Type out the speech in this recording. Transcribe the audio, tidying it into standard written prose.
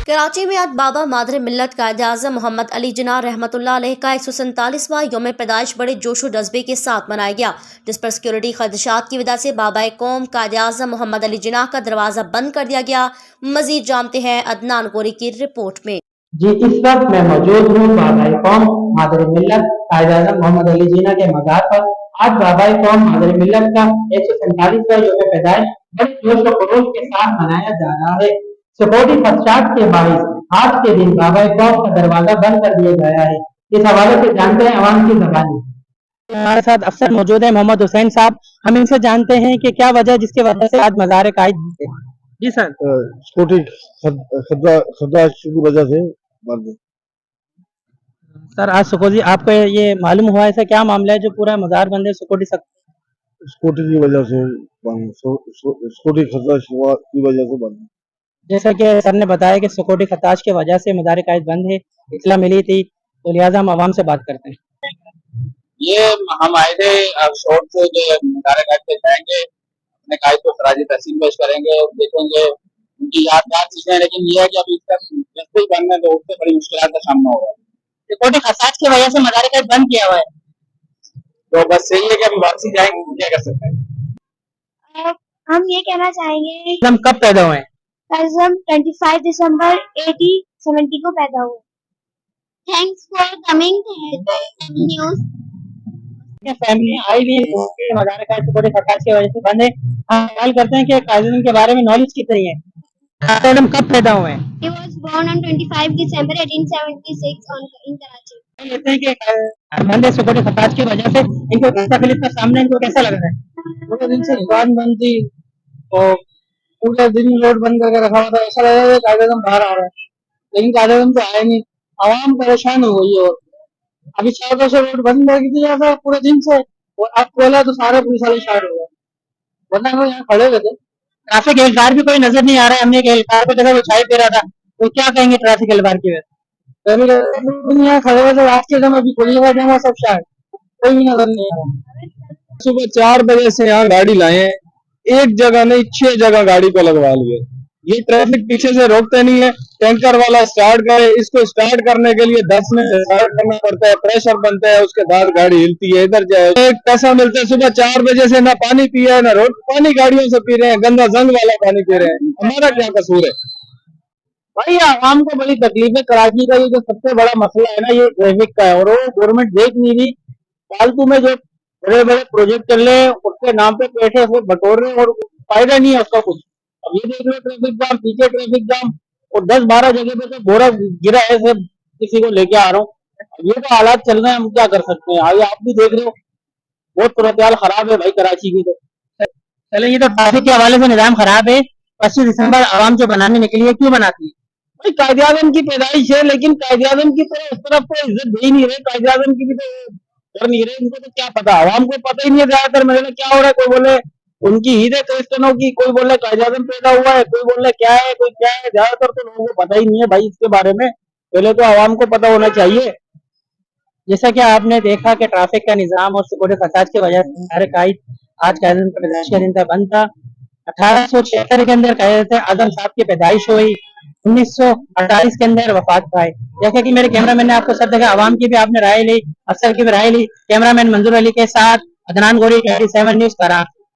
कराची में आज बाबा मादर मिल्लत कायद-ए-आज़म मोहम्मद अली जिन्ना रहमतुल्लाह अलैह का 147वां यौम पैदाइश बड़े जोशो जज्बे के साथ मनाया गया, जिस पर सिक्योरिटी खदशात की वजह से बाबा कौम कायद-ए-आज़म मोहम्मद अली जिन्ना का दरवाजा बंद कर दिया गया। मजीद जानते हैं अदनान गोरी की रिपोर्ट में। जी, इस वक्त मैं मौजूद हूँ बाबा कौम मादर मिल्लत कायद-ए-आज़म मोहम्मद अली जिन्ना के मज़ार पर। आज बाबा कौम मादर मिल्लत का 147वां यौम पैदाइश बड़े जोश व खरोश के साथ मनाया जा रहा है। सिक्योरिटी खदशात के बाइस आज के दिन बाबा कौम का दरवाजा बंद कर दिया गया है। इस हवाले से जानते हैं अवाम की ज़बानी। हमारे साथ अफसर मौजूद है मोहम्मद हुसैन साहब, हम इनसे जानते हैं कि क्या वजह जिसकी वजह से आज मज़ार कायद। जी सर। सिक्योरिटी खदशात की वजह से बंद है। सर आज सिक्योरिटी आपको ये मालूम हुआ है क्या मामला है जो पूरा मज़ार बंद है? सिक्योरिटी की वजह से बंद, सिक्योरिटी खदशात की वजह से बंद। जैसा कि सर ने बताया कि सिक्योरिटी खदशात की वजह से मज़ार कायद बंद है, इत्तला मिली थी, तो लिहाजा हम आवाम से बात करते हैं। ये हम आए थे शोर से जो मज़ार कायद पे जाएंगे, अपने कायद को खराज तहसीन पेश करेंगे और देखेंगे उनकी यादगार चीजें, लेकिन ये है कि अभी इसका रस्ते ही बंद है तो उससे बड़ी मुश्किल का सामना होगा। सिक्योरिटी खदशात की वजह से मज़ार कायद बंद किया हुआ है, तो बस यही है कि अभी वापसी जाएंगे, क्या कर सकते हैं। हम ये कहना चाहेंगे हम कब पैदा हुए? हम 25 दिसंबर 1870 को पैदा हुए। Thanks for coming news. Family I भी मज़ार कायद सिक्योरिटी खदशात की वजह से बंद है। हम सवाल करते हैं कि कायद-ए-आज़म के बारे में नॉलेज कितनी है? कायद-ए-आज़म कब पैदा हुए हैं? He was born on 25 December 1876 in Karachi. कहते हैं कि बंद है सिक्योरिटी खदशात की वजह से, इनको तकलीफ का सामना इनको कैसा लग रहा है? पूरे दिन से दुकान बंद थी और पूरे दिन रोड बंद करके रखा हुआ था, ऐसा लग रहा है कायद-ए-आज़म बाहर आ रहा है, लेकिन कायद-ए-आज़म तो आया नहीं। आवाम परेशान हो गई है और अभी 6 बजे से रोड बंद कर दिया था पूरे दिन से, और अब खोला तो सारे पुलिस वाले स्टार्ट हो गए, वरना हम यहाँ खड़े हुए थे। ट्रैफिक एहलकार भी कोई नजर नहीं आ रहा है। हमने एक एहलकार को देखा वो चाय पी रहा था, तो क्या कहेंगे ट्रैफिक एहलकार की वजह? यहाँ खड़े हुए थे, आज के टाइम अभी खुलेगा जमा सब शायद कोई भी नजर नहीं आ रहा। सुबह 4 बजे से यहाँ गाड़ी लाए, एक जगह नहीं 6 जगह गाड़ी को लगवा लिए। ये ट्रैफिक पीछे से रोकते नहीं है, टैंकर वाला स्टार्ट करे, इसको स्टार्ट करने के लिए 10 मिनट स्टार्ट करना पड़ता है, प्रेशर बनता है, उसके बाद गाड़ी हिलती है, इधर जाए। एक पैसा मिलता है, सुबह 4 बजे से ना पानी पिया है ना रोड पानी गाड़ियों से पी रहे हैं, गंदा जंग वाला पानी पी रहे हैं। हमारा क्या कसूर है भाई? आवाम को बड़ी तकलीफ है। कराची का ये जो सबसे बड़ा मसला है ना, ये ट्रैफिक का है, और वो गवर्नमेंट देख नहीं रही। फालतू में जो बड़े बड़े प्रोजेक्ट चल रहे हैं उसके नाम पे पैसे से बटोर रहे हैं और फायदा नहीं है उसका कुछ। अब ये देख लो ट्रैफिक जाम, पीछे ट्रैफिक जाम, और 10-12 जगह पे तो बोरा गिरा है, सब किसी को लेके आ रहा हूँ। ये तो हालात चल रहे हैं, हम क्या कर सकते हैं? आगे आप भी देख रहे हो, बहुत सूरत हाल खराब है भाई कराची की। तो चले, ये तो ट्रैफिक के हवाले से निजाम खराब है। 25 दिसंबर आवाम जो बनाने निकली है, क्यों बनाती है? भाई कायद-ए-आज़म की पैदाइश है, लेकिन कायद-ए-आज़म की तरह उस तरफ तो इज्जत दे ही नहीं रहे, कायद-ए-आज़म की भी तो कर नहीं रहे। इनको तो क्या पता, आवाम को पता ही नहीं है ज्यादातर मतलब क्या हो रहा है। कोई बोले उनकी ईद है क्रिश्चियनों की, कोई बोले कायद-ए-आज़म पैदा हुआ है, कोई बोले क्या है, कोई क्या है। ज्यादातर तो लोगों को पता ही नहीं है भाई इसके बारे में। पहले तो आवाम को पता होना चाहिए। जैसा कि आपने देखा कि ट्रैफिक का निजाम और सिक्योरिटी खदशात की वजह से मज़ार कायद आज कायद-ए-आज़म की पैदाइश का दिन था बंद था। 1876 के अंदर कायद-ए-आज़म साहब की पैदाइश हुई, 1948 के अंदर वफात पाए। जैसा कि मेरे कैमरामैन ने आपको सब जगह आवाम की भी आपने राय ली, अफसर की भी राय ली। कैमरामैन मंजूर अली के साथ अदनान गोरी, 27 न्यूज़ करा।